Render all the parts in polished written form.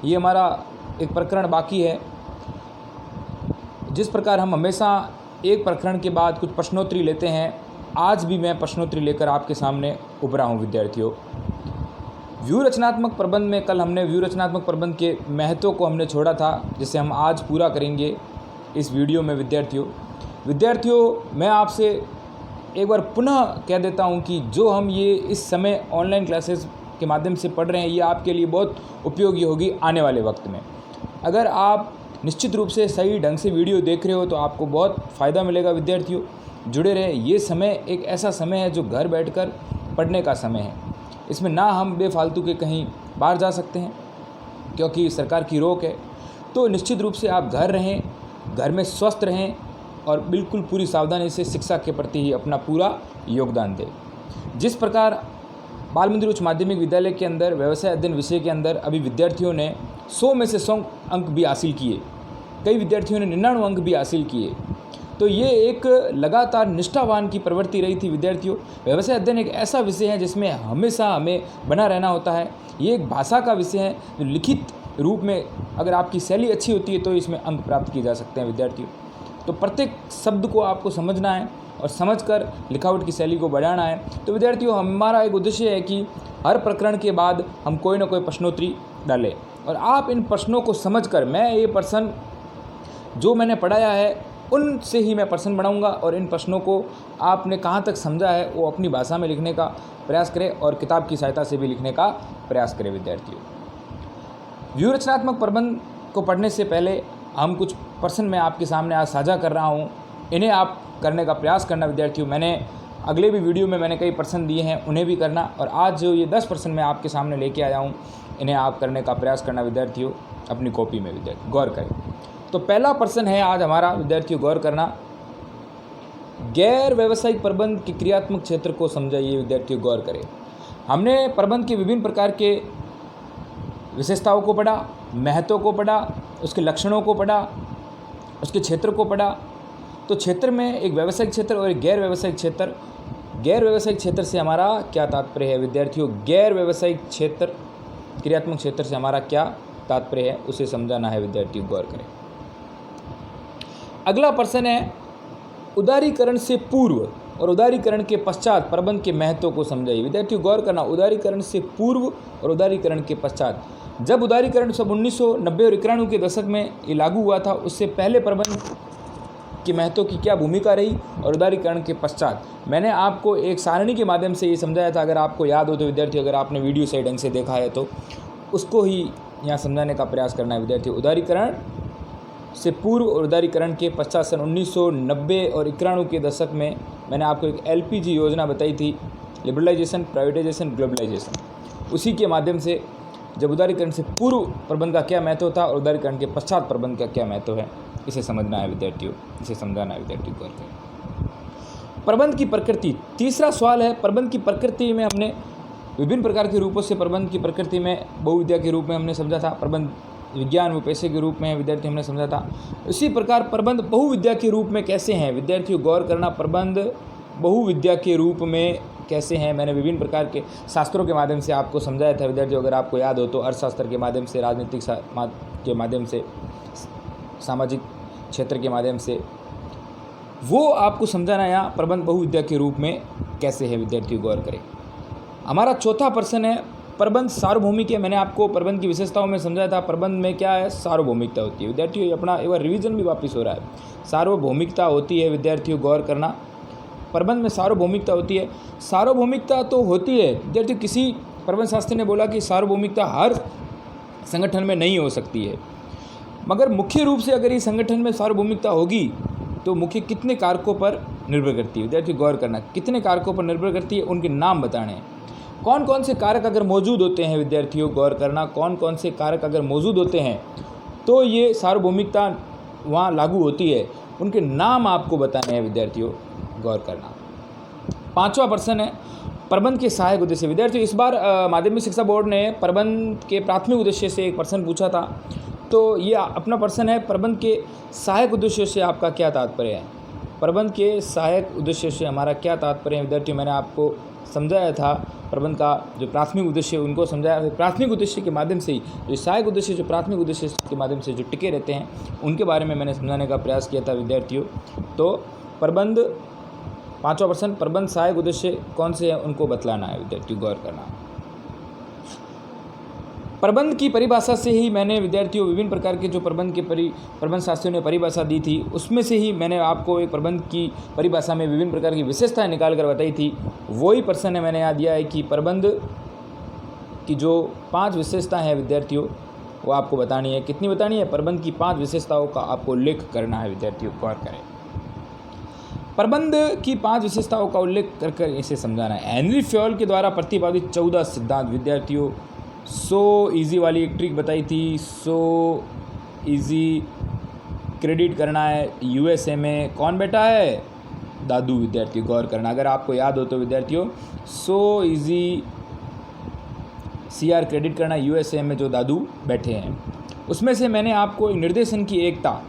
ये हमारा एक प्रकरण बाकी है। जिस प्रकार हम हमेशा एक प्रकरण के बाद कुछ प्रश्नोत्तरी लेते हैं, आज भी मैं प्रश्नोत्तरी लेकर आपके सामने उभरा हूँ विद्यार्थियों। व्यू रचनात्मक प्रबंध में कल हमने व्यू रचनात्मक प्रबंध के महत्व को हमने छोड़ा था, जिसे हम आज पूरा करेंगे इस वीडियो में। विद्यार्थियों मैं आपसे एक बार पुनः कह देता हूं कि जो हम ये इस समय ऑनलाइन क्लासेस के माध्यम से पढ़ रहे हैं, ये आपके लिए बहुत उपयोगी होगी आने वाले वक्त में। अगर आप निश्चित रूप से सही ढंग से वीडियो देख रहे हो तो आपको बहुत फ़ायदा मिलेगा। विद्यार्थियों जुड़े रहे। ये समय एक ऐसा समय है जो घर बैठकर पढ़ने का समय है। इसमें ना हम बेफालतू के कहीं बाहर जा सकते हैं क्योंकि सरकार की रोक है। तो निश्चित रूप से आप घर रहें, घर में स्वस्थ रहें और बिल्कुल पूरी सावधानी से शिक्षा के प्रति ही अपना पूरा योगदान दें। जिस प्रकार बाल मंदिर उच्च माध्यमिक विद्यालय के अंदर व्यवसाय अध्ययन विषय के अंदर अभी विद्यार्थियों ने 100 में से 100 अंक भी हासिल किए, कई विद्यार्थियों ने 99 अंक भी हासिल किए। तो ये एक लगातार निष्ठावान की प्रवृत्ति रही थी। विद्यार्थियों व्यवसाय अध्ययन एक ऐसा विषय है जिसमें हमेशा हमें बना रहना होता है। ये एक भाषा का विषय है जो लिखित रूप में अगर आपकी शैली अच्छी होती है तो इसमें अंक प्राप्त किए जा सकते हैं। विद्यार्थियों तो प्रत्येक शब्द को आपको समझना है और समझकर लिखावट की शैली को बढ़ाना है। तो विद्यार्थियों हमारा एक उद्देश्य है कि हर प्रकरण के बाद हम कोई ना कोई प्रश्नोत्तरी डालें और आप इन प्रश्नों को समझकर, मैं ये प्रश्न जो मैंने पढ़ाया है उनसे ही मैं प्रश्न बनाऊंगा और इन प्रश्नों को आपने कहाँ तक समझा है वो अपनी भाषा में लिखने का प्रयास करें और किताब की सहायता से भी लिखने का प्रयास करें। विद्यार्थियों व्यू रचनात्मक प्रबंध को पढ़ने से पहले हम कुछ प्रश्न मैं आपके सामने आज साझा कर रहा हूँ, इन्हें आप करने का प्रयास करना। विद्यार्थियों मैंने अगले भी वीडियो में मैंने कई प्रश्न दिए हैं, उन्हें भी करना। और आज जो ये 10 प्रश्न मैं आपके सामने लेके आया हूँ, इन्हें आप करने का प्रयास करना। विद्यार्थियों अपनी कॉपी में विद्यार्थी गौर करें। तो पहला प्रश्न है आज हमारा, विद्यार्थियों गौर करना, गैर व्यावसायिक प्रबंध के क्रियात्मक क्षेत्र को समझाइए। विद्यार्थियों गौर करें। हमने प्रबंध के विभिन्न प्रकार के विशेषताओं को पढ़ा, महत्व को पढ़ा, उसके लक्षणों को पढ़ा, उसके क्षेत्र को पढ़ा। तो क्षेत्र में एक व्यावसायिक क्षेत्र और एक गैर व्यावसायिक क्षेत्र। गैर व्यावसायिक क्षेत्र से हमारा क्या तात्पर्य है? विद्यार्थियों गैर व्यावसायिक क्षेत्र क्रियात्मक क्षेत्र से हमारा क्या तात्पर्य है, उसे समझाना है। विद्यार्थियों गौर करें। अगला प्रश्न है, उदारीकरण से पूर्व और उदारीकरण के पश्चात प्रबंध के महत्व को समझाइए। विद्यार्थियों गौर करना, उदारीकरण से पूर्व और उदारीकरण के पश्चात। जब उदारीकरण सब 1990 और 91 के दशक में ये लागू हुआ था, उससे पहले प्रबंध के महत्व की क्या भूमिका रही और उदारीकरण के पश्चात मैंने आपको एक सारणी के माध्यम से ये समझाया था। अगर आपको याद हो तो विद्यार्थियों, अगर आपने वीडियो सही ढंग से देखा है तो उसको ही यहाँ समझाने का प्रयास करना है। विद्यार्थियों उदारीकरण से पूर्व और उदारीकरण के पश्चात सन 1990 और 91 के दशक में मैंने आपको एक LPG योजना बताई थी, लिबरलाइजेशन, प्राइवेटाइजेशन, ग्लोबलाइजेशन। उसी के माध्यम से जब उदारीकरण से पूर्व प्रबंध का क्या महत्व था और उदारीकरण के पश्चात प्रबंध का क्या महत्व है, इसे समझना है। विद्यार्थियों इसे समझाना है। विद्यार्थियों गौर करें। प्रबंध की प्रकृति, तीसरा सवाल है, प्रबंध की प्रकृति में हमने विभिन्न प्रकार के रूपों से प्रबंध की प्रकृति में बहुविद्या के रूप में हमने समझा था, प्रबंध विज्ञान व पेशे के रूप में विद्यार्थी हमने समझा था। इसी प्रकार प्रबंध बहुविद्या के रूप में कैसे हैं? विद्यार्थियों गौर करना, प्रबंध बहुविद्या के रूप में कैसे हैं? मैंने विभिन्न प्रकार के शास्त्रों के माध्यम से आपको समझाया था। विद्यार्थियों अगर आपको याद हो तो अर्थशास्त्र के माध्यम से, राजनीतिक के माध्यम से, सामाजिक क्षेत्र के माध्यम से, वो आपको समझाना यहाँ प्रबंध बहुविद्या के रूप में कैसे है। विद्यार्थियों गौर करें। हमारा चौथा प्रश्न है, प्रबंध सार्वभौमिक है। मैंने आपको प्रबंध की विशेषताओं में समझाया था, प्रबंध में क्या है? सार्वभौमिकता होती है। विद्यार्थियों अपना एक बार रिवीजन भी वापस हो रहा है। सार्वभौमिकता होती है। विद्यार्थियों गौर करना, प्रबंध में सार्वभौमिकता होती है। सार्वभौमिकता तो होती है विद्यार्थियों, किसी प्रबंध शास्त्री ने बोला कि सार्वभौमिकता हर संगठन में नहीं हो सकती है, मगर मुख्य रूप से अगर ये संगठन में सार्वभौमिकता होगी तो मुख्य कितने कारकों पर निर्भर करती है? विद्यार्थियों गौर करना, कितने कारकों पर निर्भर करती है, उनके नाम बताने हैं। कौन कौन से कारक अगर मौजूद होते हैं? विद्यार्थियों गौर करना, कौन कौन से कारक अगर मौजूद होते हैं तो ये सार्वभौमिकता वहाँ लागू होती है, उनके नाम आपको बताने हैं। विद्यार्थियों गौर करना। पांचवा प्रश्न है, प्रबंध के सहायक उद्देश्य। विद्यार्थियों इस बार माध्यमिक शिक्षा बोर्ड ने प्रबंध के प्राथमिक उद्देश्य से एक प्रश्न पूछा था, तो ये अपना प्रश्न है, प्रबंध के सहायक उद्देश्य से आपका क्या तात्पर्य है? प्रबंध के सहायक उद्देश्य से हमारा क्या तात्पर्य है? विद्यार्थियों मैंने आपको समझाया था, प्रबंध का जो प्राथमिक उद्देश्य उनको समझाया, फिर प्राथमिक उद्देश्य के माध्यम से ही जो सहायक उद्देश्य, जो प्राथमिक उद्देश्य के माध्यम से जो टिके रहते हैं उनके बारे में मैंने समझाने का प्रयास किया था विद्यार्थियों। तो प्रबंध 5वां प्रश्न, प्रबंध सहायक उद्देश्य कौन से हैं उनको बतलाना है विद्यार्थियों, गौर करना। प्रबंध की परिभाषा से ही मैंने विद्यार्थियों विभिन्न प्रकार के जो प्रबंध शास्त्रियों ने परिभाषा दी थी, उसमें से ही मैंने आपको एक प्रबंध की परिभाषा में विभिन्न प्रकार की विशेषताएं निकाल कर बताई थी। वही प्रश्न है मैंने यहाँ दिया है कि प्रबंध की जो 5 विशेषताएं हैं विद्यार्थियों वो आपको बतानी है। कितनी बतानी है? प्रबंध की 5 विशेषताओं का आपको उल्लेख करना है विद्यार्थियों, गौर करें। प्रबंध की 5 विशेषताओं का उल्लेख कर इसे समझाना है। हेनरी फ्योल के द्वारा प्रतिपादित 14 सिद्धांत विद्यार्थियों, सो इजी वाली एक ट्रिक बताई थी, सो इजी क्रेडिट करना है। यूएसए में कौन बैठा है? दादू विद्यार्थियों, गौर करना। अगर आपको याद हो तो विद्यार्थियों, सो इजी सीआर क्रेडिट करना, यूएसए में जो दादू बैठे हैं। उसमें से मैंने आपको निर्देशन की एकता,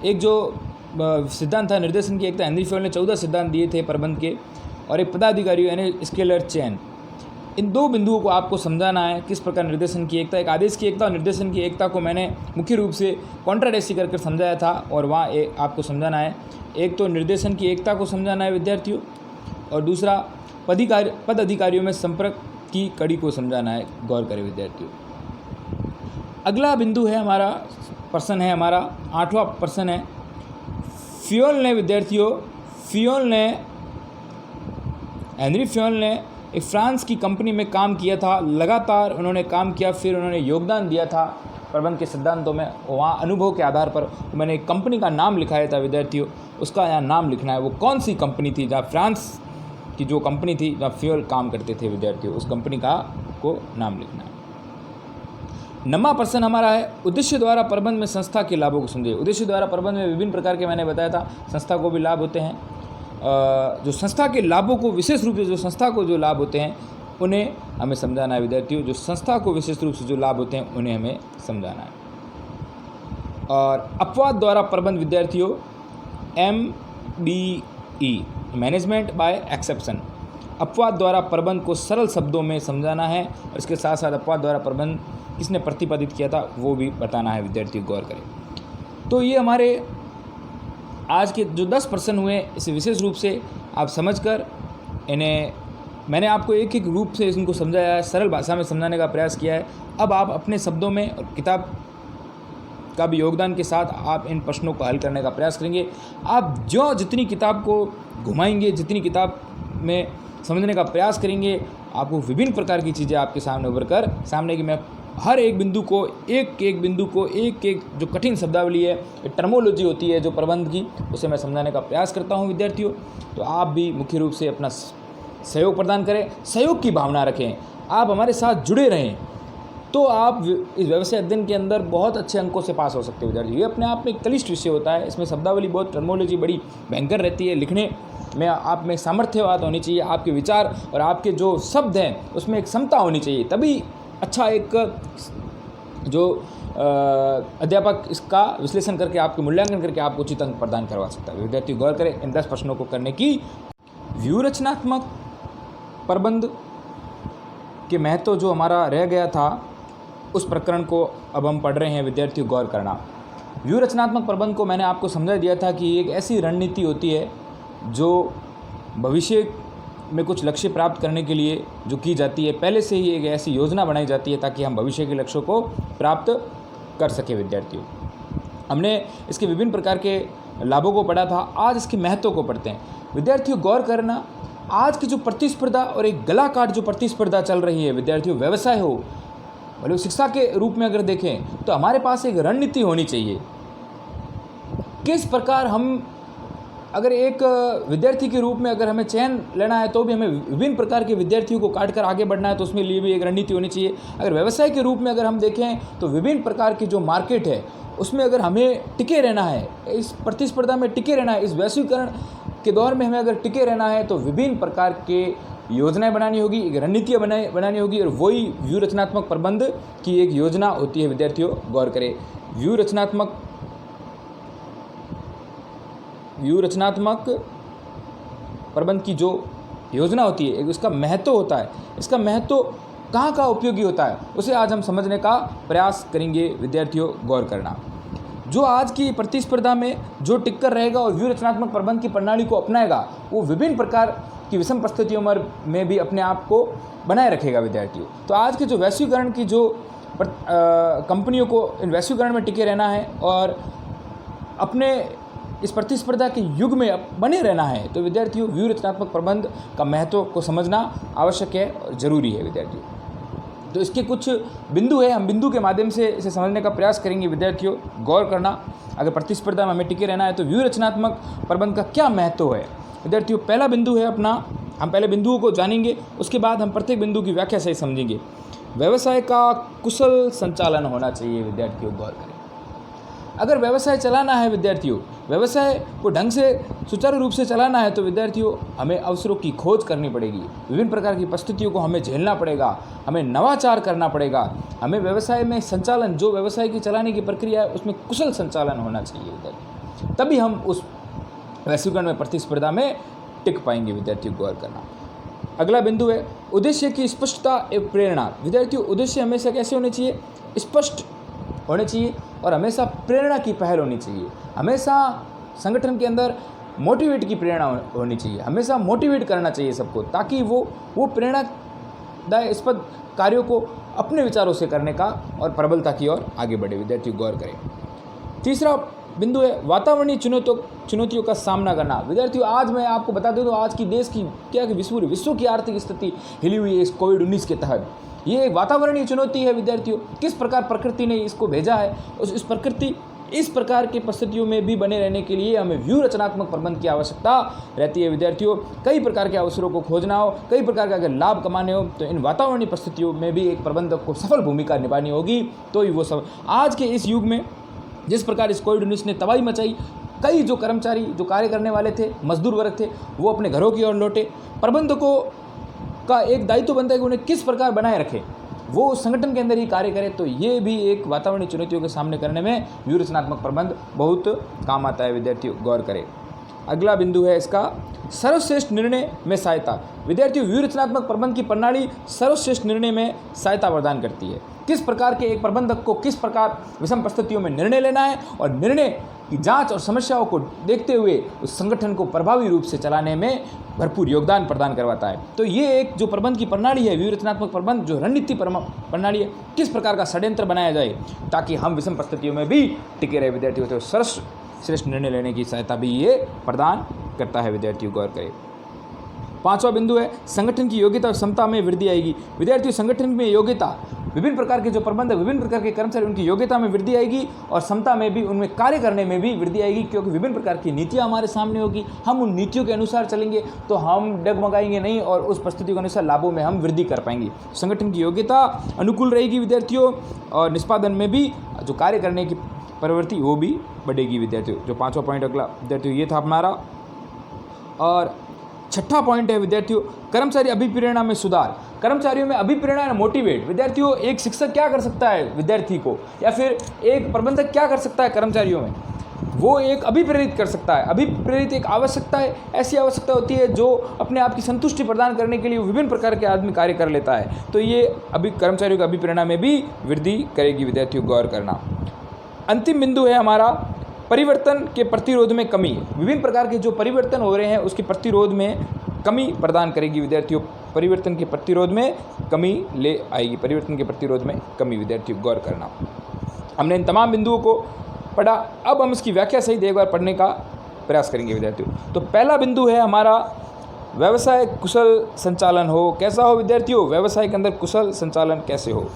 एक जो सिद्धांत था निर्देशन की एकता, हेनरी फ्योल ने 14 सिद्धांत दिए थे प्रबंध के, और एक पदाधिकारी यानी स्केलर चेन। इन 2 बिंदुओं को आपको समझाना है, किस प्रकार निर्देशन की एकता, एक आदेश की एकता और निर्देशन की एकता को मैंने मुख्य रूप से कॉन्ट्राडेक्सी कर समझाया था, और वहाँ आपको समझाना है। एक तो निर्देशन की एकता को समझाना है विद्यार्थियों, और दूसरा पद अधिकारियों में संपर्क की कड़ी को समझाना है, गौर करें विद्यार्थियों। अगला बिंदु है हमारा, प्रश्न है हमारा 8वां प्रश्न है। हेनरी फ्योल ने एक फ्रांस की कंपनी में काम किया था, लगातार उन्होंने काम किया, फिर उन्होंने योगदान दिया था प्रबंध के सिद्धांतों में। वहाँ अनुभव के आधार पर मैंने एक कंपनी का नाम लिखाया था विद्यार्थियों, उसका यहाँ नाम लिखना है। वो कौन सी कंपनी थी? जहाँ फ्रांस की जो कंपनी थी जहाँ फ्योल काम करते थे विद्यार्थियों, उस कंपनी का को नाम लिखना है। 9वां प्रश्न हमारा है, उद्देश्य द्वारा प्रबंध में संस्था के लाभों को समझे। उद्देश्य द्वारा प्रबंध में विभिन्न प्रकार के मैंने बताया था संस्था को भी लाभ होते हैं। जो संस्था के लाभों को विशेष रूप से, जो संस्था को जो लाभ होते हैं उन्हें हमें समझाना है विद्यार्थियों। जो संस्था को विशेष रूप से जो लाभ होते हैं उन्हें हमें समझाना है। और अपवाद द्वारा प्रबंध विद्यार्थियों, MBE, मैनेजमेंट बाय एक्सेप्शन, अपवाद द्वारा प्रबंध को सरल शब्दों में समझाना है, और इसके साथ साथ अपवाद द्वारा प्रबंध किसने प्रतिपादित किया था वो भी बताना है विद्यार्थियों, गौर करें। तो ये हमारे आज के जो 10 प्रश्न हुए, इसे विशेष रूप से आप समझकर इन्हें मैंने आपको एक एक रूप से इनको समझाया है, सरल भाषा में समझाने का प्रयास किया है। अब आप अपने शब्दों में और किताब का भी योगदान के साथ आप इन प्रश्नों को हल करने का प्रयास करेंगे। आप जितनी किताब को घुमाएंगे, जितनी किताब में समझने का प्रयास करेंगे, आपको विभिन्न प्रकार की चीज़ें आपके सामने उभर कर सामने की मैं हर एक बिंदु को एक जो कठिन शब्दावली है, टर्मोलॉजी होती है जो प्रबंध की, उसे मैं समझाने का प्रयास करता हूं विद्यार्थियों। तो आप भी मुख्य रूप से अपना सहयोग प्रदान करें, सहयोग की भावना रखें, आप हमारे साथ जुड़े रहें, तो आप इस व्यवसाय अध्ययन के अंदर बहुत अच्छे अंकों से पास हो सकते हैं विद्यार्थी। ये अपने आप में एक क्लिष्ट विषय होता है, इसमें शब्दावली बहुत, टर्मोलॉजी बड़ी भयंकर रहती है, लिखने में आप में सामर्थ्यवाद होनी चाहिए, आपके विचार और आपके जो शब्द हैं उसमें एक समता होनी चाहिए, तभी अच्छा एक जो अध्यापक इसका विश्लेषण करके आपके मूल्यांकन करके आपको उचित अंक प्रदान करवा सकता है। विद्यार्थी गौर करें इन 10 प्रश्नों को करने की। व्यूहरचनात्मक प्रबंध के महत्व जो हमारा रह गया था उस प्रकरण को अब हम पढ़ रहे हैं विद्यार्थियों, गौर करना। व्यूहरचनात्मक प्रबंध को मैंने आपको समझा दिया था कि एक ऐसी रणनीति होती है जो भविष्य में कुछ लक्ष्य प्राप्त करने के लिए जो की जाती है, पहले से ही एक ऐसी योजना बनाई जाती है ताकि हम भविष्य के लक्ष्यों को प्राप्त कर सके विद्यार्थियों। हमने इसके विभिन्न प्रकार के लाभों को पढ़ा था, आज इसके महत्व को पढ़ते हैं विद्यार्थियों। गौर करना, आज की जो प्रतिस्पर्धा और एक गला काट जो प्रतिस्पर्धा चल रही है विद्यार्थियों, व्यवसाय हो मतलब शिक्षा के रूप में अगर देखें तो हमारे पास एक रणनीति होनी चाहिए। किस प्रकार हम, अगर एक विद्यार्थी के रूप में अगर हमें चयन लेना है तो भी हमें विभिन्न प्रकार के विद्यार्थियों को काट कर आगे बढ़ना है, तो उसमें लिए भी एक रणनीति होनी चाहिए। अगर व्यवसाय के रूप में अगर हम देखें तो विभिन्न प्रकार की जो मार्केट है उसमें अगर हमें टिके रहना है, इस प्रतिस्पर्धा में टिके रहना है, इस वैश्वीकरण के दौर में हमें अगर टिके रहना है तो विभिन्न प्रकार के योजनाएं बनानी होगी, एक रणनीतियाँ बनानी होगी, और वही व्यूहरचनात्मक प्रबंध की एक योजना होती है विद्यार्थियों। गौर करें, व्यूहरचनात्मक प्रबंध की जो योजना होती है, एक इसका महत्व होता है, इसका महत्व कहाँ कहाँ उपयोगी होता है, उसे आज हम समझने का प्रयास करेंगे विद्यार्थियों। गौर करना, जो आज की प्रतिस्पर्धा में जो टिककर रहेगा और व्यू रचनात्मक प्रबंध की प्रणाली को अपनाएगा, वो विभिन्न प्रकार की विषम परिस्थितियों में भी अपने आप को बनाए रखेगा विद्यार्थियों। तो आज के जो वैश्वीकरण की जो कंपनियों को इन वैश्वीकरण में टिके रहना है और अपने इस प्रतिस्पर्धा के युग में बने रहना है, तो विद्यार्थियों व्यू रचनात्मक प्रबंध का महत्व को समझना आवश्यक है और ज़रूरी है विद्यार्थियों। तो इसके कुछ बिंदु है, हम बिंदु के माध्यम से इसे समझने का प्रयास करेंगे विद्यार्थियों। गौर करना, अगर प्रतिस्पर्धा में हमें टिके रहना है तो व्यू रचनात्मक प्रबंध का क्या महत्व है विद्यार्थियों। पहला बिंदु है अपना, हम पहले बिंदुओं को जानेंगे, उसके बाद हम प्रत्येक बिंदु की व्याख्या सही समझेंगे। व्यवसाय का कुशल संचालन होना चाहिए विद्यार्थियों। गौर करें, अगर व्यवसाय चलाना है विद्यार्थियों, व्यवसाय को ढंग से सुचारू रूप से चलाना है तो विद्यार्थियों हमें अवसरों की खोज करनी पड़ेगी, विभिन्न प्रकार की परिस्थितियों को हमें झेलना पड़ेगा, हमें नवाचार करना पड़ेगा, हमें व्यवसाय में संचालन, जो व्यवसाय की चलाने की प्रक्रिया है उसमें कुशल संचालन होना चाहिए विद्यार्थियों, तभी हम उस वैश्वीकरण में प्रतिस्पर्धा में टिक पाएंगे विद्यार्थियों। गौर करना, अगला बिंदु है उद्देश्य की स्पष्टता एवं प्रेरणा। विद्यार्थियों उद्देश्य हमेशा कैसे होने चाहिए, स्पष्ट होने चाहिए और हमेशा प्रेरणा की पहल होनी चाहिए। हमेशा संगठन के अंदर मोटिवेट की प्रेरणा होनी चाहिए, हमेशा मोटिवेट करना चाहिए सबको, ताकि वो प्रेरणादायक कार्यों को अपने विचारों से करने का और प्रबलता की ओर आगे बढ़े विद्यार्थी। गौर करें, तीसरा बिंदु है वातावरणीय चुनौतियों का सामना करना। विद्यार्थियों आज मैं आपको बता दूं तो आज की देश की क्या कि विश्व की आर्थिक स्थिति हिली हुई है इस कोविड-19 के तहत। ये एक वातावरणीय चुनौती है विद्यार्थियों, किस प्रकार प्रकृति ने इसको भेजा है, इस प्रकार की परिस्थितियों में भी बने रहने के लिए हमें व्यू रचनात्मक प्रबंध की आवश्यकता रहती है विद्यार्थियों। कई प्रकार के अवसरों को खोजना हो, कई प्रकार के अगर लाभ कमाने हो तो इन वातावरणीय परिस्थितियों में भी एक प्रबंधक को सफल भूमिका निभानी होगी, तो ही वो सब आज के इस युग में जिस प्रकार इस कोविड-19 ने तबाही मचाई, कई जो कर्मचारी जो कार्य करने वाले थे, मजदूर वर्ग थे, वो अपने घरों की ओर लौटे। प्रबंधकों का एक दायित्व बनता है कि उन्हें किस प्रकार बनाए रखें, वो उस संगठन के अंदर ही कार्य करें। तो ये भी एक वातावरणीय चुनौतियों के सामने करने में व्यू रचनात्मक प्रबंध बहुत काम आता है विद्यार्थियों। गौर करें, अगला बिंदु है इसका सर्वश्रेष्ठ निर्णय में सहायता। विद्यार्थियों व्यू रचनात्मक प्रबंध की प्रणाली सर्वश्रेष्ठ निर्णय में सहायता प्रदान करती है। किस प्रकार के एक प्रबंधक को किस प्रकार विषम परिस्थितियों में निर्णय लेना है और निर्णय की जांच और समस्याओं को देखते हुए उस संगठन को प्रभावी रूप से चलाने में भरपूर योगदान प्रदान करवाता है। तो ये एक जो प्रबंध की प्रणाली है, व्यू रचनात्मक प्रबंध जो रणनीति प्रणाली है, किस प्रकार का षड्यंत्र बनाया जाए ताकि हम विषम परिस्थितियों में भी टिके रहे विद्यार्थियों। तो सर्वश्रेष्ठ निर्णय लेने की सहायता भी ये प्रदान करता है विद्यार्थियों। गौर करें, पांचवा बिंदु है संगठन की योग्यता और क्षमता में वृद्धि आएगी। विद्यार्थियों संगठन में योग्यता, विभिन्न प्रकार के जो प्रबंधक, विभिन्न प्रकार के कर्मचारी, उनकी योग्यता में वृद्धि आएगी और क्षमता में भी, उनमें कार्य करने में भी वृद्धि आएगी, क्योंकि विभिन्न प्रकार की नीतियां हमारे सामने होगी। हम उन नीतियों के अनुसार चलेंगे तो हम डगमगाएंगे नहीं और उस परिस्थिति के अनुसार लाभों में हम वृद्धि कर पाएंगे। संगठन की योग्यता अनुकूल रहेगी विद्यार्थियों और निष्पादन में भी जो कार्य करने की प्रवृत्ति वो भी बढ़ेगी विद्यार्थियों। जो पाँचवा पॉइंट अगला विद्यार्थियों ये था हमारा। और छठा पॉइंट है विद्यार्थियों कर्मचारी अभिप्रेरणा में सुधार। कर्मचारियों में अभिप्रेरणा या मोटिवेट। विद्यार्थियों एक शिक्षक क्या कर सकता है विद्यार्थी को, या फिर एक प्रबंधक क्या कर सकता है कर्मचारियों में, वो एक अभिप्रेरित कर सकता है। अभिप्रेरित एक आवश्यकता है, ऐसी आवश्यकता होती है जो अपने आप की संतुष्टि प्रदान करने के लिए विभिन्न प्रकार के आदमी कार्य कर लेता है। तो ये कर्मचारियों की अभिप्रेरणा में भी वृद्धि करेगी विद्यार्थियों। गौर करना, अंतिम बिंदु है हमारा परिवर्तन के प्रतिरोध में कमी। विभिन्न प्रकार के जो परिवर्तन हो रहे हैं उसके प्रतिरोध में कमी प्रदान करेगी विद्यार्थियों। परिवर्तन के प्रतिरोध में कमी ले आएगी, परिवर्तन के प्रतिरोध में कमी विद्यार्थियों। गौर करना, हमने इन तमाम बिंदुओं को पढ़ा, अब हम इसकी व्याख्या सहित एक बार पढ़ने का प्रयास करेंगे विद्यार्थियों। तो पहला बिंदु है हमारा व्यवसाय कुशल संचालन हो। कैसा हो विद्यार्थियों, व्यवसाय के अंदर कुशल संचालन कैसे हो।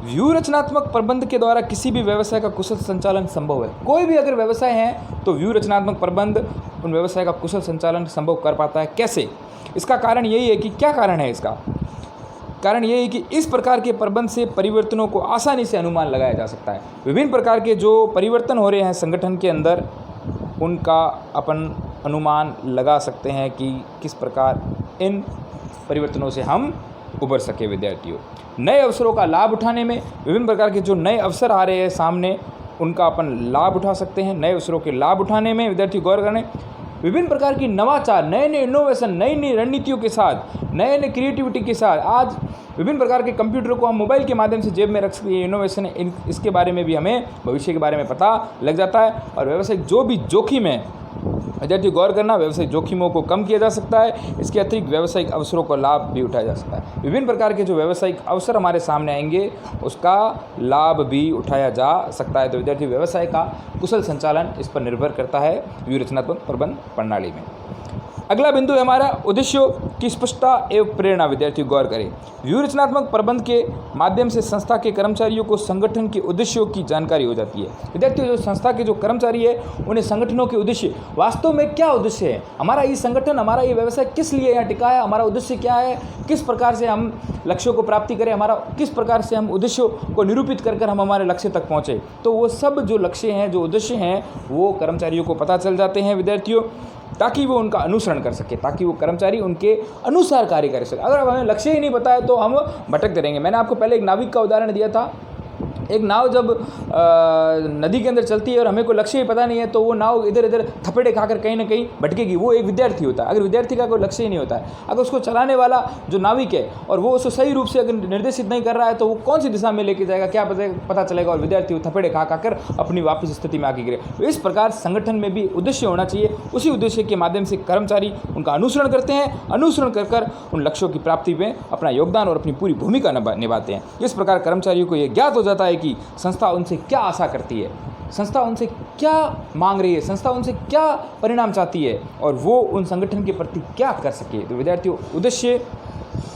व्यू रचनात्मक प्रबंध के द्वारा किसी भी व्यवसाय का कुशल संचालन संभव है। कोई भी अगर व्यवसाय है तो व्यू रचनात्मक प्रबंध उन व्यवसाय का कुशल संचालन संभव कर पाता है। कैसे, इसका कारण यही है कि क्या कारण है इसका कारण यही है कि इस प्रकार के प्रबंध से परिवर्तनों को आसानी से अनुमान लगाया जा सकता है। विभिन्न प्रकार के जो परिवर्तन हो रहे हैं संगठन के अंदर उनका अपन अनुमान लगा सकते हैं कि किस प्रकार इन परिवर्तनों से हम उबर सके विद्यार्थियों। नए अवसरों का लाभ उठाने में, विभिन्न प्रकार के जो नए अवसर आ रहे हैं सामने उनका अपन लाभ उठा सकते हैं। नए अवसरों के लाभ उठाने में विद्यार्थी गौर करें, विभिन्न प्रकार की नवाचार, नए नए इनोवेशन, नई नई रणनीतियों के साथ, नए नए क्रिएटिविटी के साथ आज विभिन्न प्रकार के कंप्यूटर को हम मोबाइल के माध्यम से जेब में रख सके, इनोवेशन है, इसके बारे में भी हमें भविष्य के बारे में पता लग जाता है। और व्यावसायिक जो भी जोखिम है, विद्यार्थी गौर करना, व्यावसायिक जोखिमों को कम किया जा सकता है। इसके अतिरिक्त व्यावसायिक अवसरों का लाभ भी उठाया जा सकता है। विभिन्न प्रकार के जो व्यावसायिक अवसर हमारे सामने आएंगे उसका लाभ भी उठाया जा सकता है। तो विद्यार्थी व्यवसाय का कुशल संचालन इस पर निर्भर करता है व्यूह रचनात्मक प्रबंध प्रणाली में। अगला बिंदु है हमारा उद्देश्यों की स्पष्टता एवं प्रेरणा। विद्यार्थी गौर करें, व्यूह रचनात्मक प्रबंध के माध्यम से संस्था के कर्मचारियों को संगठन के उद्देश्यों की जानकारी हो जाती है। विद्यार्थियों, जो संस्था के जो कर्मचारी है उन्हें संगठनों के उद्देश्य, वास्तव में क्या उद्देश्य है, हमारा ये संगठन, हमारा ये व्यवसाय किस लिए यहाँ टिका है, हमारा उद्देश्य क्या है, किस प्रकार से हम लक्ष्यों को प्राप्ति करें, हमारा किस प्रकार से हम उद्देश्यों को निरूपित कर हम हमारे लक्ष्य तक पहुँचे। तो वो सब जो लक्ष्य हैं, जो उद्देश्य हैं, वो कर्मचारियों को पता चल जाते हैं विद्यार्थियों, ताकि वो उनका अनुसरण कर सके, ताकि वो कर्मचारी उनके अनुसार कार्य कर सके। अगर हमें लक्ष्य ही नहीं पता है तो हम भटकते रहेंगे। मैंने आपको पहले एक नाविक का उदाहरण दिया था। एक नाव जब नदी के अंदर चलती है और हमें कोई लक्ष्य ही पता नहीं है तो वो नाव इधर इधर थपेड़े खाकर कहीं ना कहीं भटकेगी। वो एक विद्यार्थी होता है। अगर विद्यार्थी का कोई लक्ष्य ही नहीं होता है, अगर उसको चलाने वाला जो नाविक है और वो उसको सही रूप से अगर निर्देशित नहीं कर रहा है तो वो कौन सी दिशा में लेके जाएगा, क्या पता चलेगा, और विद्यार्थी थपेड़े खा कर अपनी वापस स्थिति में आके गिरे। तो इस प्रकार संगठन में भी उद्देश्य होना चाहिए। उसी उद्देश्य के माध्यम से कर्मचारी उनका अनुसरण करते हैं, अनुसरण कर उन लक्ष्यों की प्राप्ति में अपना योगदान और अपनी पूरी भूमिका निभाते हैं। इस प्रकार कर्मचारियों को यह ज्ञात हो जाता है कि संस्था उनसे क्या आशा करती है, संस्था उनसे क्या मांग रही है, संस्था उनसे क्या परिणाम चाहती है और वो उन संगठन के प्रति क्या कर सके। तो विद्यार्थियों, उद्देश्य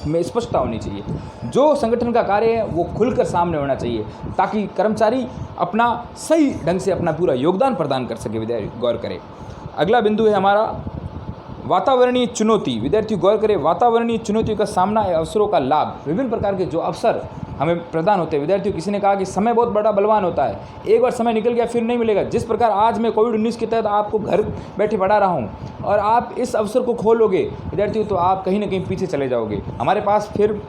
में स्पष्टता होनी चाहिए। जो संगठन का कार्य है वो खुलकर सामने होना चाहिए ताकि कर्मचारी अपना सही ढंग से अपना पूरा योगदान प्रदान कर सके। विद्यार्थी गौर करें, अगला बिंदु है हमारा वातावरणीय चुनौती। विद्यार्थी गौर करें, वातावरणीय चुनौतियों का सामना या अवसरों का लाभ। विभिन्न प्रकार के जो अवसर हमें प्रदान होते हैं। विद्यार्थियों, किसी ने कहा कि समय बहुत बड़ा बलवान होता है, एक बार समय निकल गया फिर नहीं मिलेगा। जिस प्रकार आज मैं कोविड-19 के तहत आपको घर बैठे पढ़ा रहा हूँ और आप इस अवसर को खोलोगे विद्यार्थियों, तो आप कहीं ना कहीं पीछे चले जाओगे। हमारे पास फिर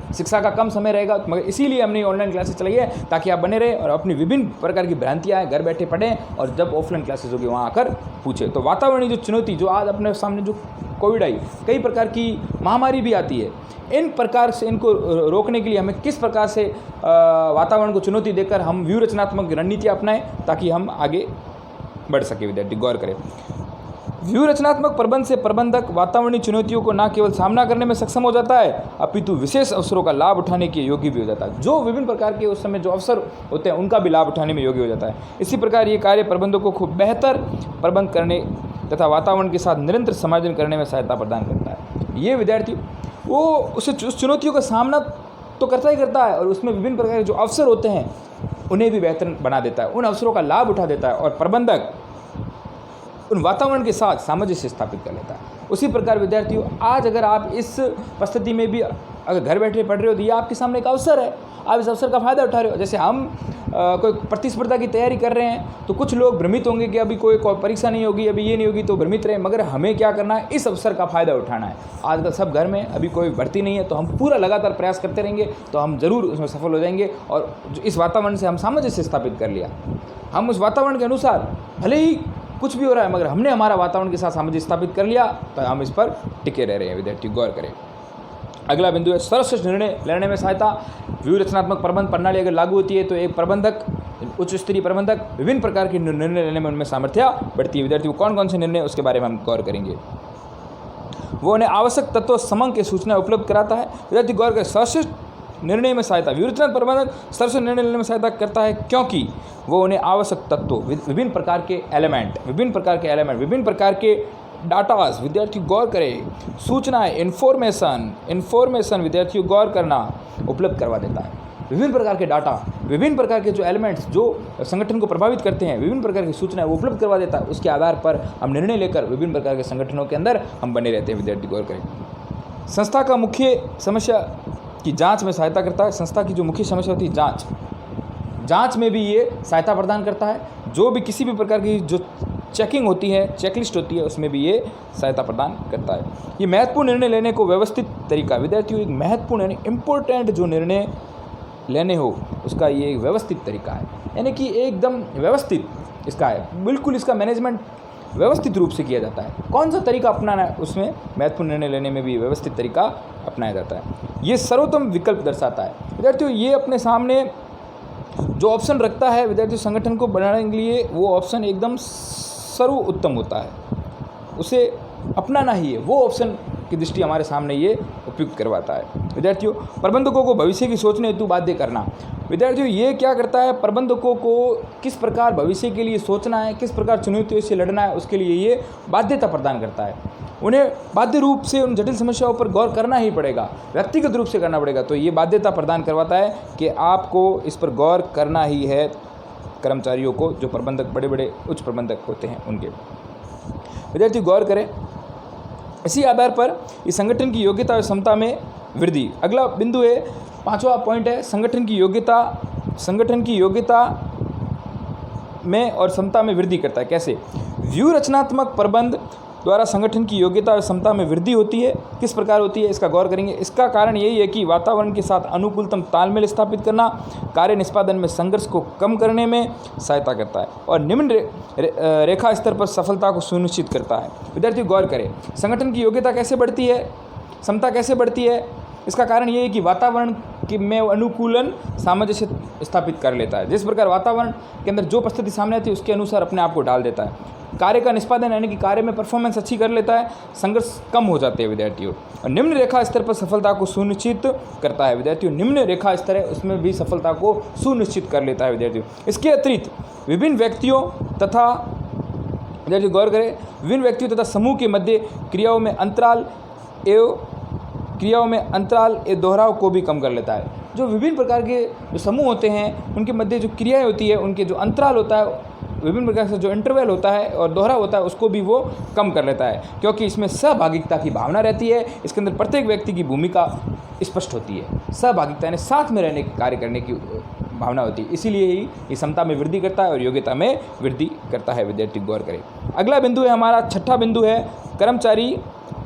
शिक्षा का कम समय रहेगा, मगर इसीलिए हमने ऑनलाइन क्लासेस चलाई है ताकि आप बने रहे और अपनी विभिन्न प्रकार की भ्रांतियाँ घर बैठे पढ़ें और जब ऑफलाइन क्लासेस होगी वहाँ आकर पूछें। तो वातावरणीय जो चुनौती, जो आज अपने सामने जो कोविड आई, कई प्रकार की महामारी भी आती है, इन प्रकार से इनको रोकने के लिए हमें किस प्रकार से वातावरण को चुनौती देकर हम व्यूह रचनात्मक रणनीतियाँ अपनाएं ताकि हम आगे बढ़ सके। विद्यार्थी गौर करें, व्यूह रचनात्मक प्रबंध से प्रबंधक वातावरणीय चुनौतियों को न केवल सामना करने में सक्षम हो जाता है अपितु विशेष अवसरों का लाभ उठाने के योग्य भी हो जाता है। जो विभिन्न प्रकार के उस समय जो अवसर होते हैं उनका भी लाभ उठाने में योग्य हो जाता है। इसी प्रकार ये कार्य प्रबंधकों को बेहतर प्रबंध करने तथा वातावरण के साथ निरंतर समायोजन करने में सहायता प्रदान करता है। ये विद्यार्थी वो उस चुनौतियों का सामना तो करता ही करता है और उसमें विभिन्न प्रकार के जो अवसर होते हैं उन्हें भी बेहतर बना देता है, उन अवसरों का लाभ उठा देता है और प्रबंधक उन वातावरण के साथ सामंजस्य स्थापित कर लेता है। उसी प्रकार विद्यार्थियों, आज अगर आप इस परिस्थिति में भी अगर घर बैठे पढ़ रहे हो तो ये आपके सामने एक अवसर है, आप इस अवसर का फ़ायदा उठा रहे हो। जैसे हम कोई प्रतिस्पर्धा की तैयारी कर रहे हैं तो कुछ लोग भ्रमित होंगे कि अभी कोई परीक्षा नहीं होगी, अभी ये नहीं होगी, तो भ्रमित रहे, मगर हमें क्या करना है, इस अवसर का फ़ायदा उठाना है। आजकल सब घर में, अभी कोई भर्ती नहीं है तो हम पूरा लगातार प्रयास करते रहेंगे तो हम ज़रूर उसमें सफल हो जाएंगे। और इस वातावरण से हम सामंजस्य स्थापित कर लिया, हम उस वातावरण के अनुसार, भले ही कुछ भी हो रहा है मगर हमने हमारा वातावरण के साथ सामंजस्य स्थापित कर लिया तो हम इस पर टिके रह रहे हैं। विद्यार्थी गौर करें, अगला बिंदु है सर्वश्रेष्ठ निर्णय लेने में सहायता। व्यूह रचनात्मक प्रबंध प्रणाली अगर लागू होती है तो एक प्रबंधक, उच्च स्तरीय प्रबंधक विभिन्न प्रकार के निर्णय लेने में उनमें सामर्थ्य बढ़ती है। विद्यार्थियों, कौन कौन से निर्णय उसके बारे में हम गौर करेंगे। वो उन्हें आवश्यक तत्व समंग के सूचना उपलब्ध कराता है। विद्यार्थी गौर करें, सर्वश्रेष्ठ निर्णय में सहायता, व्यूह रचनात्मक प्रबंधक सर्वश्रेष्ठ निर्णय लेने में सहायता करता है क्योंकि वो उन्हें आवश्यक तत्वों, विभिन्न प्रकार के एलिमेंट, विभिन्न प्रकार के डाटास, विद्यार्थी गौर करें, सूचनाएं, इन्फॉर्मेशन विद्यार्थियों गौर करना उपलब्ध करवा देता है। विभिन्न प्रकार के डाटा, विभिन्न प्रकार के जो एलिमेंट्स जो संगठन को प्रभावित करते हैं, विभिन्न प्रकार की सूचनाएं वो उपलब्ध करवा देता है। उसके आधार पर हम निर्णय लेकर विभिन्न प्रकार के संगठनों के अंदर हम बने रहते हैं। विद्यार्थी गौर करें, संस्था का मुख्य समस्या की जांच में सहायता करता है। संस्था की जो मुख्य समस्या होती है जांच में भी ये सहायता प्रदान करता है। जो भी किसी भी प्रकार की जो चेकिंग होती है, चेकलिस्ट होती है, उसमें भी ये सहायता प्रदान करता है। ये महत्वपूर्ण निर्णय लेने को व्यवस्थित तरीका, विद्यार्थियों एक महत्वपूर्ण यानी इम्पोर्टेंट जो निर्णय लेने हो उसका ये एक व्यवस्थित तरीका है, यानी कि एकदम व्यवस्थित इसका है, बिल्कुल इसका मैनेजमेंट व्यवस्थित रूप से किया जाता है। कौन सा तरीका अपनाना है, उसमें महत्वपूर्ण निर्णय लेने में भी व्यवस्थित तरीका अपनाया जाता है। ये सर्वोत्तम विकल्प दर्शाता है। विद्यार्थियों, ये अपने सामने जो ऑप्शन रखता है विद्यार्थी संगठन को बनाने के लिए, वो ऑप्शन एकदम सर्वोत्तम होता है, उसे अपनाना ही है। वो ऑप्शन की दृष्टि हमारे सामने ये उपयुक्त करवाता है। विद्यार्थियों, प्रबंधकों को भविष्य की सोचने हेतु बाध्य करना। विद्यार्थियों, ये क्या करता है, प्रबंधकों को किस प्रकार भविष्य के लिए सोचना है, किस प्रकार चुनौतियों से लड़ना है, उसके लिए ये बाध्यता प्रदान करता है। उन्हें बाध्य रूप से उन जटिल समस्याओं पर गौर करना ही पड़ेगा, व्यक्तिगत रूप से करना पड़ेगा। तो ये बाध्यता प्रदान करवाता है कि आपको इस पर गौर करना ही है, कर्मचारियों को, जो प्रबंधक, बड़े बड़े उच्च प्रबंधक होते हैं उनके। विद्यार्थी गौर करें, इसी आधार पर इस संगठन की योग्यता और क्षमता में वृद्धि। अगला बिंदु है, 5वां पॉइंट है, संगठन की योग्यता में और क्षमता में वृद्धि करता है। कैसे? व्यू रचनात्मक प्रबंध द्वारा संगठन की योग्यता और क्षमता में वृद्धि होती है। किस प्रकार होती है, इसका गौर करेंगे। इसका कारण यही है कि वातावरण के साथ अनुकूलतम तालमेल स्थापित करना कार्य निष्पादन में संघर्ष को कम करने में सहायता करता है और निम्न रेखा स्तर पर सफलता को सुनिश्चित करता है। विद्यार्थी गौर करें, संगठन की योग्यता कैसे बढ़ती है, क्षमता कैसे बढ़ती है? इसका कारण ये है कि वातावरण में अनुकूलन सामंजस्य स्थापित कर लेता है। जिस प्रकार वातावरण के अंदर जो परिस्थिति सामने आती है उसके अनुसार अपने आप को डाल देता है। कार्य का निष्पादन यानी कि कार्य में परफॉर्मेंस अच्छी कर लेता है, संघर्ष कम हो जाते हैं विद्यार्थियों। और निम्न रेखा स्तर पर सफलता को सुनिश्चित करता है। विद्यार्थियों, निम्न रेखा स्तर है, उसमें भी सफलता को सुनिश्चित कर लेता है विद्यार्थियों। इसके अतिरिक्त विभिन्न व्यक्तियों तथा, विद्यार्थियों गौर करें, विभिन्न व्यक्तियों तथा समूह के मध्य क्रियाओं में अंतराल एवं दोहराव को भी कम कर लेता है। जो विभिन्न प्रकार के जो समूह होते हैं उनके मध्य जो क्रियाएं होती है, उनके जो अंतराल होता है, विभिन्न प्रकार से जो इंटरवल होता है और दोहराव होता है, उसको भी वो कम कर लेता है, क्योंकि इसमें सहभागिता की भावना रहती है। इसके अंदर प्रत्येक व्यक्ति की भूमिका स्पष्ट होती है, सहभागिता यानी साथ में रहने कार्य करने की भावना होती है। इसीलिए ही ये क्षमता में वृद्धि करता है और योग्यता में वृद्धि करता है। विद्यार्थी गौर करें। अगला बिंदु है हमारा, 6वां बिंदु है,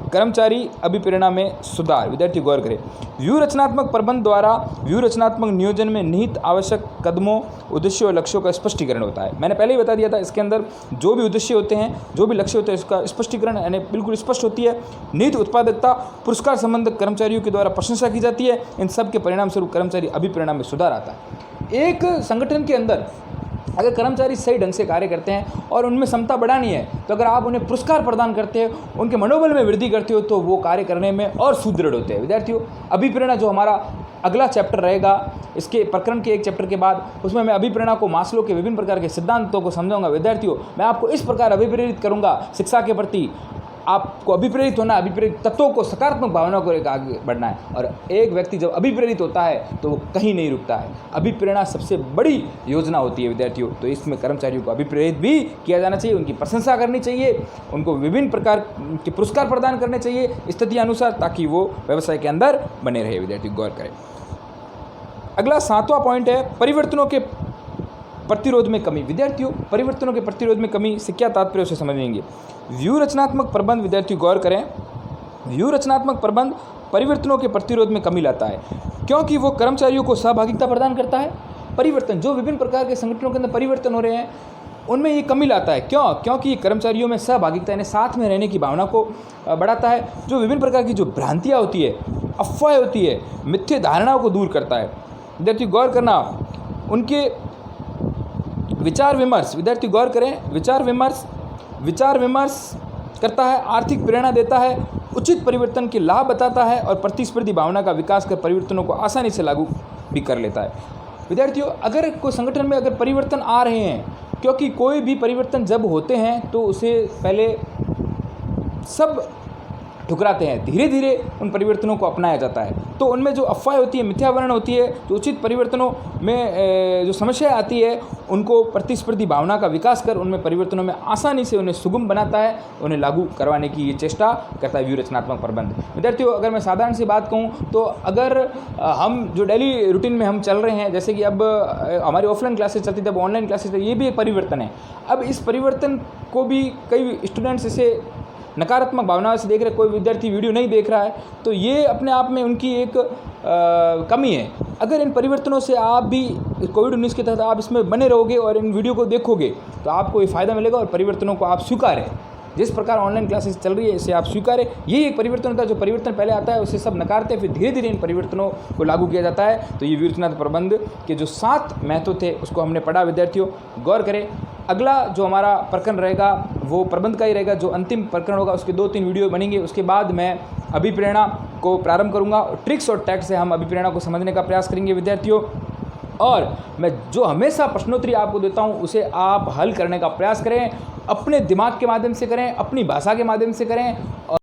कर्मचारी अभिप्रेरणा में सुधार। विद्यार्थी गौर करें, व्यू रचनात्मक प्रबंध द्वारा व्यू रचनात्मक नियोजन में निहित आवश्यक कदमों, उद्देश्यों और लक्ष्यों का स्पष्टीकरण होता है। मैंने पहले ही बता दिया था, इसके अंदर जो भी उद्देश्य होते हैं, जो भी लक्ष्य होते हैं, उसका स्पष्टीकरण यानी बिल्कुल स्पष्ट होती है। निहित उत्पादकता, पुरस्कार संबंध कर्मचारियों के द्वारा प्रशंसा की जाती है। इन सब के परिणाम स्वरूप कर्मचारी अभिप्रेरणा में सुधार आता है। एक संगठन के अंदर अगर कर्मचारी सही ढंग से कार्य करते हैं और उनमें क्षमता बढ़ानी है, तो अगर आप उन्हें पुरस्कार प्रदान करते हो, उनके मनोबल में वृद्धि करते हो, तो वो कार्य करने में और सुदृढ़ होते हैं। विद्यार्थियों, अभिप्रेरणा जो हमारा अगला चैप्टर रहेगा, इसके प्रकरण के एक चैप्टर के बाद, उसमें मैं अभिप्रेरणा को, मास्लो के विभिन्न प्रकार के सिद्धांतों को समझाऊंगा। विद्यार्थियों, मैं आपको इस प्रकार अभिप्रेरित करूंगा शिक्षा के प्रति। आपको अभिप्रेरित होना, अभिप्रेरित तत्वों को, सकारात्मक भावनाओं को लेकर आगे बढ़ना है। और एक व्यक्ति जब अभिप्रेरित होता है तो वो कहीं नहीं रुकता है। अभिप्रेरणा सबसे बड़ी योजना होती है विद्यार्थियों। तो इसमें कर्मचारियों को अभिप्रेरित भी किया जाना चाहिए, उनकी प्रशंसा करनी चाहिए, उनको विभिन्न प्रकार के पुरस्कार प्रदान करने चाहिए स्थिति अनुसार, ताकि वो व्यवसाय के अंदर बने रहे। विद्यार्थी गौर करें। अगला 7वां पॉइंट है, परिवर्तनों के प्रतिरोध में कमी। विद्यार्थियों, परिवर्तनों के प्रतिरोध में कमी से क्या तात्पर्य, उसे समझेंगे। व्यू रचनात्मक प्रबंध, विद्यार्थी गौर करें, व्यू रचनात्मक प्रबंध परिवर्तनों के प्रतिरोध में कमी लाता है, क्योंकि वो कर्मचारियों को सहभागिता प्रदान करता है। परिवर्तन, जो विभिन्न प्रकार के संगठनों के अंदर परिवर्तन हो रहे हैं, उनमें ये कमी लाता है। क्योंकि ये कर्मचारियों में सहभागिता यानी साथ में रहने की भावना को बढ़ाता है। जो विभिन्न प्रकार की जो भ्रांतियाँ होती है, अफवाहें होती है, मिथ्या धारणाओं को दूर करता है। विद्यार्थी गौर करना, उनके विचार विमर्श, विद्यार्थी गौर करें, विचार विमर्श करता है, आर्थिक प्रेरणा देता है, उचित परिवर्तन के लाभ बताता है और प्रतिस्पर्धी भावना का विकास कर परिवर्तनों को आसानी से लागू भी कर लेता है। विद्यार्थियों, अगर कोई संगठन में अगर परिवर्तन आ रहे हैं, क्योंकि कोई भी परिवर्तन जब होते हैं तो उसे पहले सब ठुकराते हैं, धीरे धीरे उन परिवर्तनों को अपनाया जाता है। तो उनमें जो अफवाह होती है, मिथ्यावरण होती है, जो उचित परिवर्तनों में जो समस्याएं आती है, उनको प्रतिस्पर्धी भावना का विकास कर उनमें परिवर्तनों में आसानी से उन्हें सुगम बनाता है, उन्हें लागू करवाने की ये चेष्टा करता है व्यू रचनात्मक प्रबंध। विद्यार्थियों, अगर मैं साधारण सी बात कहूँ तो अगर हम जो डेली रूटीन में हम चल रहे हैं, जैसे कि अब हमारी ऑफलाइन क्लासेस चलती थी, अब ऑनलाइन क्लासेस, ये भी एक परिवर्तन है। अब इस परिवर्तन को भी कई स्टूडेंट्स इसे नकारात्मक भावनाओं से देख रहे, कोई विद्यार्थी वीडियो नहीं देख रहा है, तो ये अपने आप में उनकी एक कमी है। अगर इन परिवर्तनों से आप भी कोविड-19 के तहत आप इसमें बने रहोगे और इन वीडियो को देखोगे तो आपको ये फ़ायदा मिलेगा और परिवर्तनों को आप स्वीकारें। जिस प्रकार ऑनलाइन क्लासेस चल रही है इसे आप स्वीकारें। यही एक परिवर्तन होता है, जो परिवर्तन पहले आता है उसे सब नकारते हैं, फिर धीरे धीरे इन परिवर्तनों को लागू किया जाता है। तो ये विवेचनात्मक प्रबंध के जो 7 महत्व थे उसको हमने पढ़ा। विद्यार्थियों गौर करें, अगला जो हमारा प्रकरण रहेगा वो प्रबंध का ही रहेगा। जो अंतिम प्रकरण होगा उसके 2-3 वीडियो बनेंगे। उसके बाद मैं अभिप्रेरणा को प्रारंभ करूँगा। ट्रिक्स और टैक्स से हम अभिप्रेरणा को समझने का प्रयास करेंगे विद्यार्थियों। और मैं जो हमेशा प्रश्नोत्तरी आपको देता हूं उसे आप हल करने का प्रयास करें, अपने दिमाग के माध्यम से करें, अपनी भाषा के माध्यम से करें। और